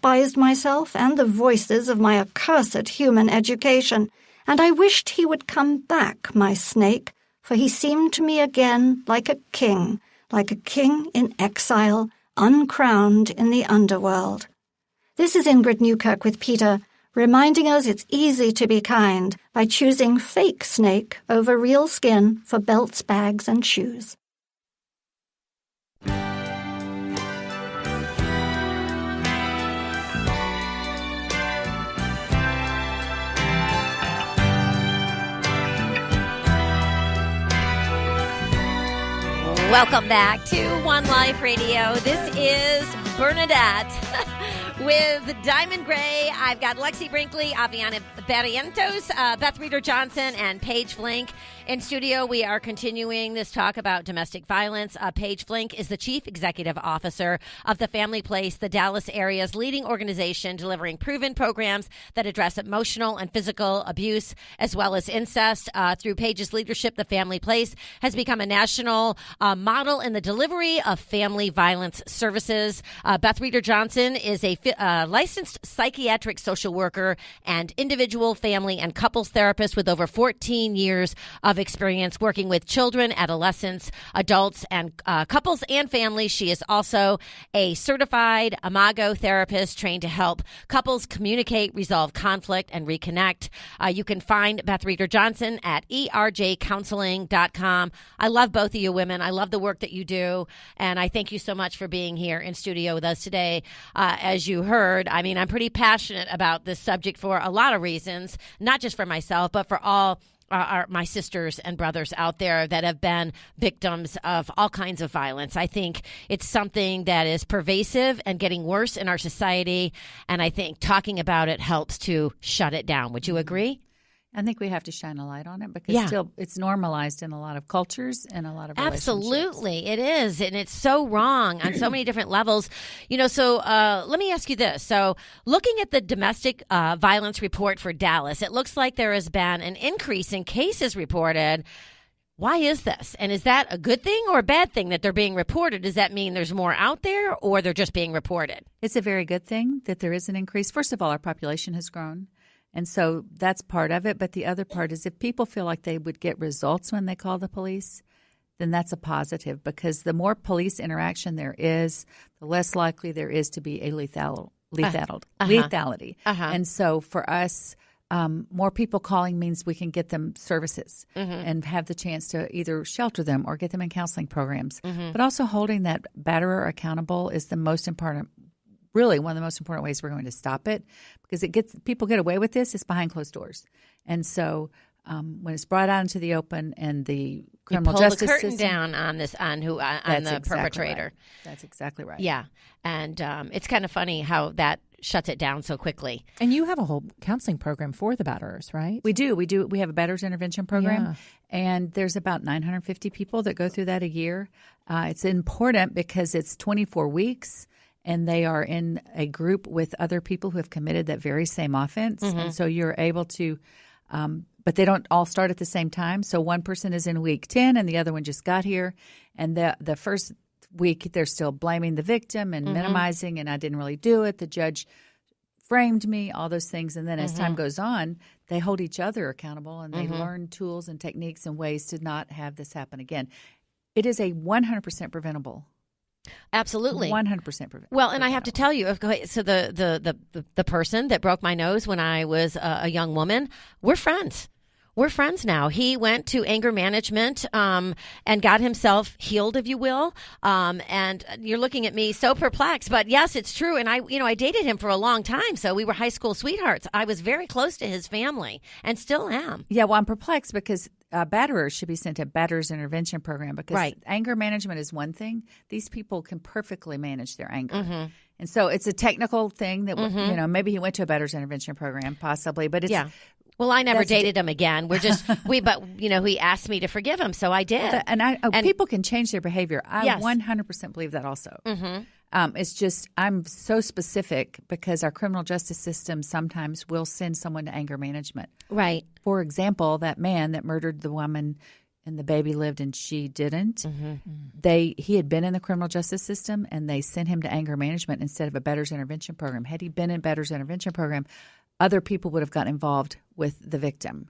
despised myself and the voices of my accursed human education, and I wished he would come back, my snake, for he seemed to me again like a king in exile, uncrowned in the underworld. This is Ingrid Newkirk with Peter, reminding us it's easy to be kind by choosing fake snake over real skin for belts, bags, and shoes. Welcome back to One Life Radio. This is Bernadette with Diamond Gray. I've got Lexi Brinkley, Aviana Barrientos, Beth Reeder-Johnson, and Paige Flink. In studio, we are continuing this talk about domestic violence. Paige Flink is the Chief Executive Officer of the Family Place, the Dallas area's leading organization delivering proven programs that address emotional and physical abuse as well as incest. Through Paige's leadership, the Family Place has become a national model in the delivery of family violence services. Beth Reeder-Johnson is a licensed psychiatric social worker and individual, family, and couples therapist with over 14 years of experience working with children, adolescents, adults, and couples and families. She is also a certified Imago therapist trained to help couples communicate, resolve conflict, and reconnect. You can find Beth Reeder-Johnson at erjcounseling.com. I love both of you women. I love the work that you do, and I thank you so much for being here in studio with us today. As you heard, I mean, I'm pretty passionate about this subject for a lot of reasons, not just for myself, but for all my sisters and brothers out there that have been victims of all kinds of violence. I think it's something that is pervasive and getting worse in our society, and I think talking about it helps to shut it down. Would you agree? I think we have to shine a light on it because still it's normalized in a lot of cultures and a lot of relationships. Absolutely, it is, and it's so wrong on so many different levels. You know, so let me ask you this. So looking at the domestic violence report for Dallas, it looks like there has been an increase in cases reported. Why is this? And is that a good thing or a bad thing that they're being reported? Does that mean there's more out there or they're just being reported? It's a very good thing that there is an increase. First of all, our population has grown. And so that's part of it. But the other part is if people feel like they would get results when they call the police, then that's a positive because the more police interaction there is, the less likely there is to be a lethality. And so for us, more people calling means we can get them services and have the chance to either shelter them or get them in counseling programs. But also holding that batterer accountable is the most important. Really, one of the most important ways we're going to stop it, because people get away with this is behind closed doors, and so when it's brought out into the open and the criminal justice system, system, down on this on the perpetrator. Right. That's exactly right. Yeah, and it's kind of funny how that shuts it down so quickly. And you have a whole counseling program for the batterers, right? We do. We have a batterers intervention program, and there's about 950 people that go through that a year. It's important because it's 24 weeks. And they are in a group with other people who have committed that very same offense. And so you're able to but they don't all start at the same time. So one person is in week 10 and the other one just got here. And the first week they're still blaming the victim and minimizing, and I didn't really do it. The judge framed me, all those things. And then as time goes on, they hold each other accountable and they learn tools and techniques and ways to not have this happen again. It is a 100% preventable. Absolutely, 100% preventable. Well, and I have to tell you, so the person that broke my nose when I was a young woman, we're friends. We're friends now. He went to anger management and got himself healed, if you will. And you're looking at me so perplexed, but yes, it's true. And I dated him for a long time, so we were high school sweethearts. I was very close to his family, and still am. Yeah, well, I'm perplexed because batterers should be sent to batterers intervention program because anger management is one thing. These people can perfectly manage their anger. And so it's a technical thing that, maybe he went to a batterers intervention program, possibly, but it's Well, I never dated him again. We're just he asked me to forgive him, so I did. And people can change their behavior. I 100% believe that also. It's just I'm so specific because our criminal justice system sometimes will send someone to anger management. Right. For example, that man that murdered the woman and the baby lived and she didn't. Mm-hmm. He had been in the criminal justice system, and they sent him to anger management instead of a betters intervention program. Had he been in betters intervention program, other people would have gotten involved with the victim.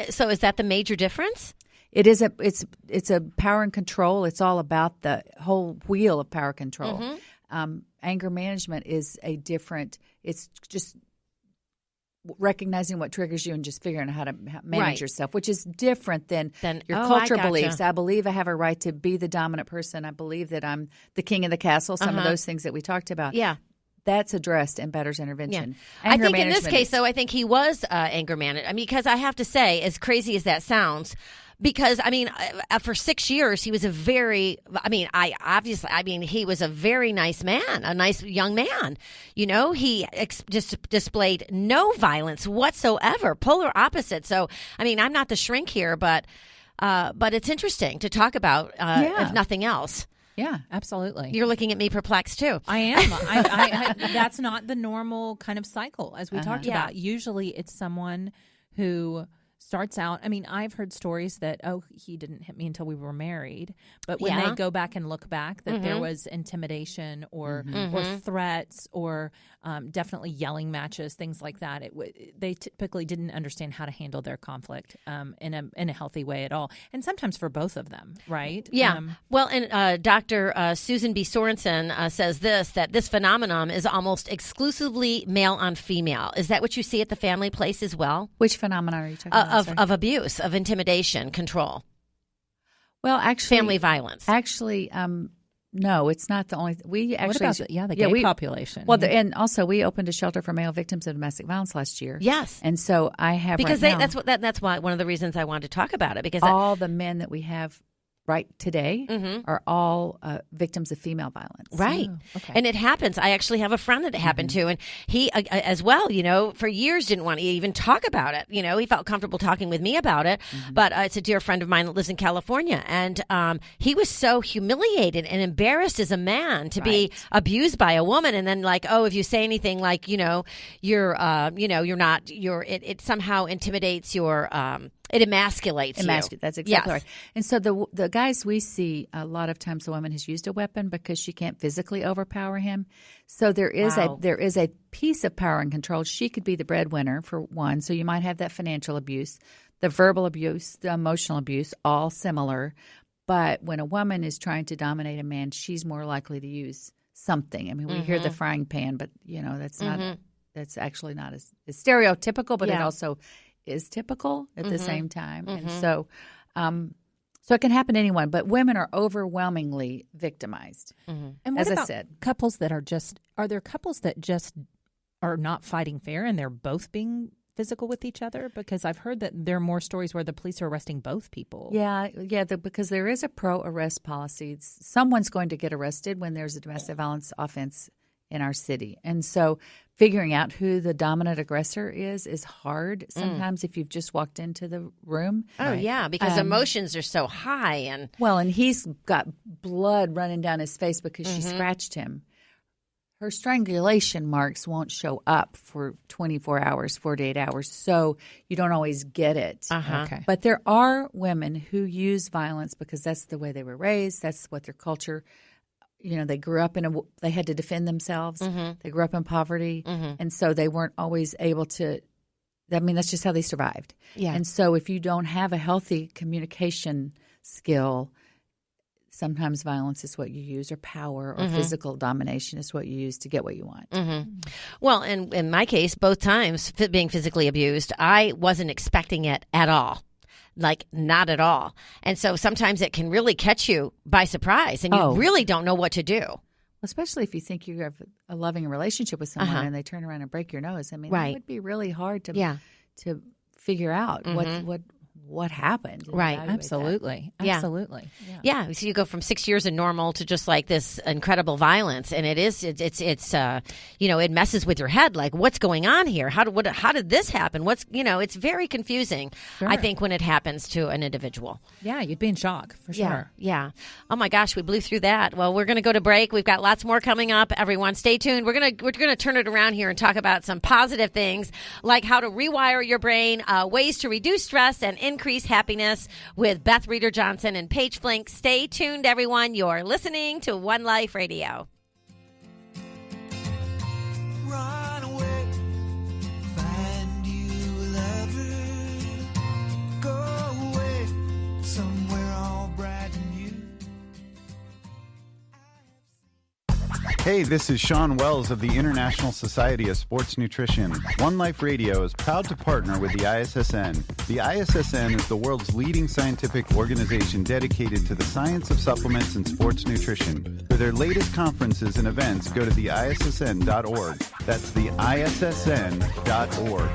So is that the major difference? It is it's a power and control. It's all about the whole wheel of power control. Mm-hmm. Anger management is a different. It's just recognizing what triggers you and just figuring out how to manage yourself, which is different than your cultural beliefs. I believe I have a right to be the dominant person. I believe that I'm the king of the castle. Some of those things that we talked about. Yeah. That's addressed in Betters Intervention. Yeah. I think in this case, though, I think he was anger management. I mean, because I have to say, as crazy as that sounds, because, I mean, for 6 years, he was he was a very nice man, a nice young man. You know, he just displayed no violence whatsoever, polar opposite. So, I mean, I'm not the shrink here, but it's interesting to talk about, if nothing else. Yeah, absolutely. You're looking at me perplexed, too. I am. I that's not the normal kind of cycle, as we talked about. Usually it's someone who starts out, I mean, I've heard stories that, he didn't hit me until we were married. But when they go back and look back, that there was intimidation or threats or definitely yelling matches, things like that. They typically didn't understand how to handle their conflict in a healthy way at all. And sometimes for both of them, right? Yeah. Well, and Dr. Susan B. Sorensen says that this phenomenon is almost exclusively male on female. Is that what you see at the family place as well? Which phenomenon are you talking about? Of abuse, of intimidation, control. Well, actually, family violence. Actually, no, it's not the only. We actually, what about the gay population? Well, and also we opened a shelter for male victims of domestic violence last year. Yes, and so I have that's why one of the reasons I wanted to talk about it, because all the men that we have right today are all victims of female violence. Right. Oh, okay. And it happens. I actually have a friend that it happened to, and he as well, you know, for years didn't want to even talk about it. You know, he felt comfortable talking with me about it, but it's a dear friend of mine that lives in California, and he was so humiliated and embarrassed as a man to be abused by a woman, and then if you say anything like, you're not, it somehow intimidates your, it emasculates you. That's exactly right. And so the guys we see, a lot of times the woman has used a weapon because she can't physically overpower him. So there is a piece of power and control. She could be the breadwinner for one. So you might have that financial abuse, the verbal abuse, the emotional abuse, all similar. But when a woman is trying to dominate a man, she's more likely to use something. I mean, we hear the frying pan, but that's not. That's actually not as stereotypical, but it also is typical at the same time. And so it can happen to anyone, but women are overwhelmingly victimized. And what as about I said, couples that are there couples that just are not fighting fair and they're both being physical with each other? Because I've heard that there are more stories where the police are arresting both people. Because there is a pro-arrest policy. Someone's going to get arrested when there's a domestic violence offense in our city. And so figuring out who the dominant aggressor is hard sometimes if you've just walked into the room. Oh, yeah, because emotions are so high. And he's got blood running down his face because she scratched him. Her strangulation marks won't show up for 24 hours, 48 hours, so you don't always get it. Okay. But there are women who use violence because that's the way they were raised, that's what their culture. They grew up they had to defend themselves. They grew up in poverty. And so they weren't always able to, that's just how they survived. Yeah. And so if you don't have a healthy communication skill, sometimes violence is what you use, or power or physical domination is what you use to get what you want. Well, and in my case, both times being physically abused, I wasn't expecting it at all. Not at all. And so sometimes it can really catch you by surprise and you really don't know what to do. Especially if you think you have a loving relationship with someone and they turn around and break your nose. I mean, right. It would be really hard to figure out what happened. Right. Absolutely. Yeah. Absolutely. Yeah. So you go from 6 years of normal to just this incredible violence. And it messes with your head. What's going on here? How did this happen? It's very confusing, Sure. I think, when it happens to an individual. Yeah. You'd be in shock for sure. Yeah. Oh my gosh. We blew through that. Well, we're going to go to break. We've got lots more coming up. Everyone stay tuned. We're going to turn it around here and talk about some positive things like how to rewire your brain, ways to reduce stress and increase increase happiness with Beth Reeder Johnson and Paige Flink. Stay tuned, everyone. You're listening to One Life Radio. Run away, find you a lover, go away somewhere all bright and new. Hey, this is Sean Wells of the International Society of Sports Nutrition. One Life Radio is proud to partner with the ISSN. The ISSN is the world's leading scientific organization dedicated to the science of supplements and sports nutrition. For their latest conferences and events, go to theissn.org. That's the ISSN.org.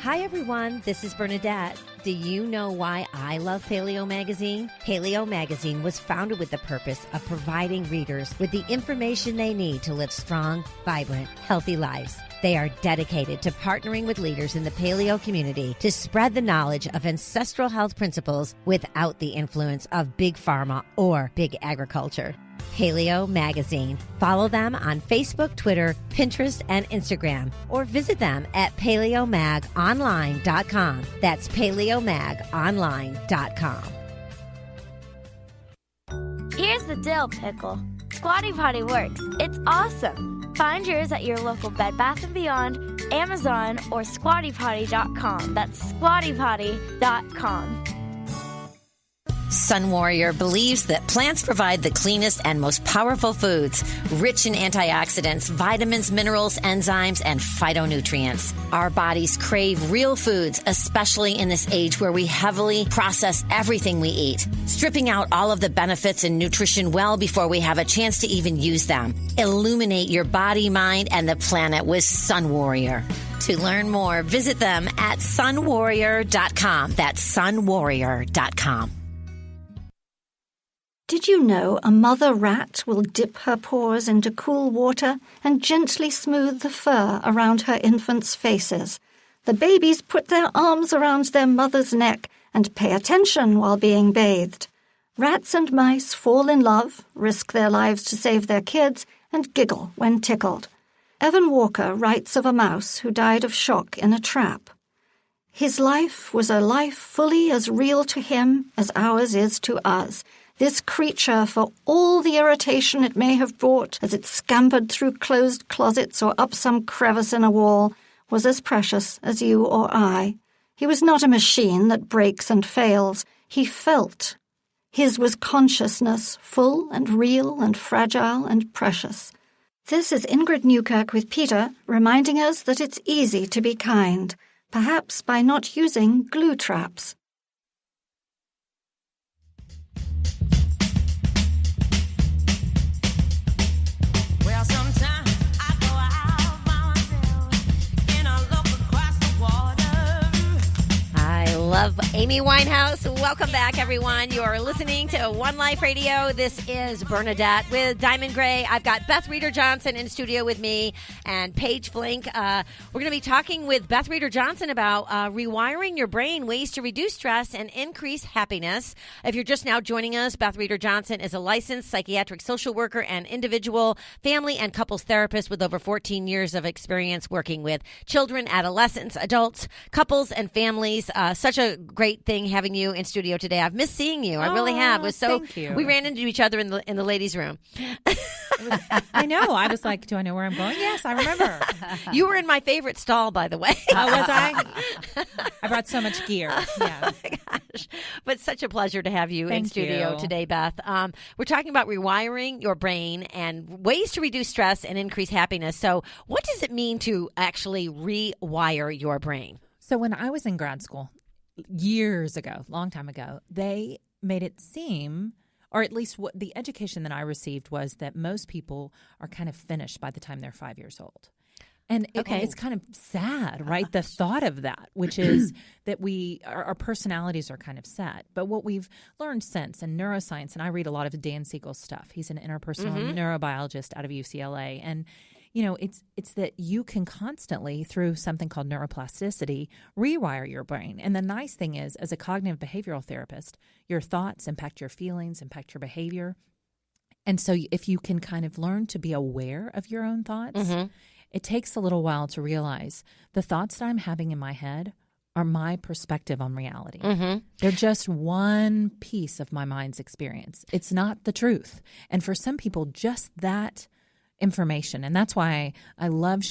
Hi, everyone. This is Bernadette. Do you know why I love Paleo Magazine? Paleo Magazine was founded with the purpose of providing readers with the information they need to live strong, vibrant, healthy lives. They are dedicated to partnering with leaders in the paleo community to spread the knowledge of ancestral health principles without the influence of big pharma or big agriculture. Paleo Magazine. Follow them on Facebook, Twitter, Pinterest, and Instagram, or visit them at paleomagonline.com. That's paleomagonline.com. Here's the dill pickle. Squatty Potty works. It's awesome. Find yours at your local Bed Bath & Beyond, Amazon, or squattypotty.com. That's squattypotty.com. Sun Warrior believes that plants provide the cleanest and most powerful foods, rich in antioxidants, vitamins, minerals, enzymes, and phytonutrients. Our bodies crave real foods, especially in this age where we heavily process everything we eat, stripping out all of the benefits and nutrition well before we have a chance to even use them. Illuminate your body, mind, and the planet with Sun Warrior. To learn more, visit them at sunwarrior.com. That's sunwarrior.com. Did you know a mother rat will dip her paws into cool water and gently smooth the fur around her infants' faces? The babies put their arms around their mother's neck and pay attention while being bathed. Rats and mice fall in love, risk their lives to save their kids, and giggle when tickled. Evan Walker writes of a mouse who died of shock in a trap. His life was a life fully as real to him as ours is to us. This creature, for all the irritation it may have brought as it scampered through closed closets or up some crevice in a wall, was as precious as you or I. He was not a machine that breaks and fails. He felt. His was consciousness, full and real and fragile and precious. This is Ingrid Newkirk with Peter, reminding us that it's easy to be kind, perhaps by not using glue traps. Love Amy Winehouse. Welcome back, everyone. You're listening to One Life Radio. This is Bernadette with Diamond Gray. I've got Beth Reeder Johnson in studio with me and Paige Flink. We're going to be talking with Beth Reeder Johnson about rewiring your brain, ways to reduce stress and increase happiness. If you're just now joining us, Beth Reeder Johnson is a licensed psychiatric social worker and individual, family, and couples therapist with over 14 years of experience working with children, adolescents, adults, couples, and families. Such a great thing having you in studio today. I've missed seeing you. I really have. It was so. Thank you. We ran into each other in the ladies' room. I know. I was like, do I know where I'm going? Yes, I remember. You were in my favorite stall, by the way. Oh, was I? I brought so much gear. Yeah. Oh my gosh. But such a pleasure to have you in Thank studio you. today, Beth. We're talking about rewiring your brain and ways to reduce stress and increase happiness. So what does it mean to actually rewire your brain? So when I was in grad school years ago, long time ago, they made it seem, or at least what the education that I received was that most people are kind of finished by the time they're 5 years old. And it's kind of sad, right? The thought of that, which is that our personalities are kind of set. But what we've learned since in neuroscience, and I read a lot of Dan Siegel's stuff. He's an interpersonal neurobiologist out of UCLA. And, you know, it's that you can constantly, through something called neuroplasticity, rewire your brain. And the nice thing is, as a cognitive behavioral therapist, your thoughts impact your feelings, impact your behavior. And so if you can kind of learn to be aware of your own thoughts, it takes a little while to realize the thoughts that I'm having in my head are my perspective on reality. They're just one piece of my mind's experience. It's not the truth. And for some people, just that information, and that's why I love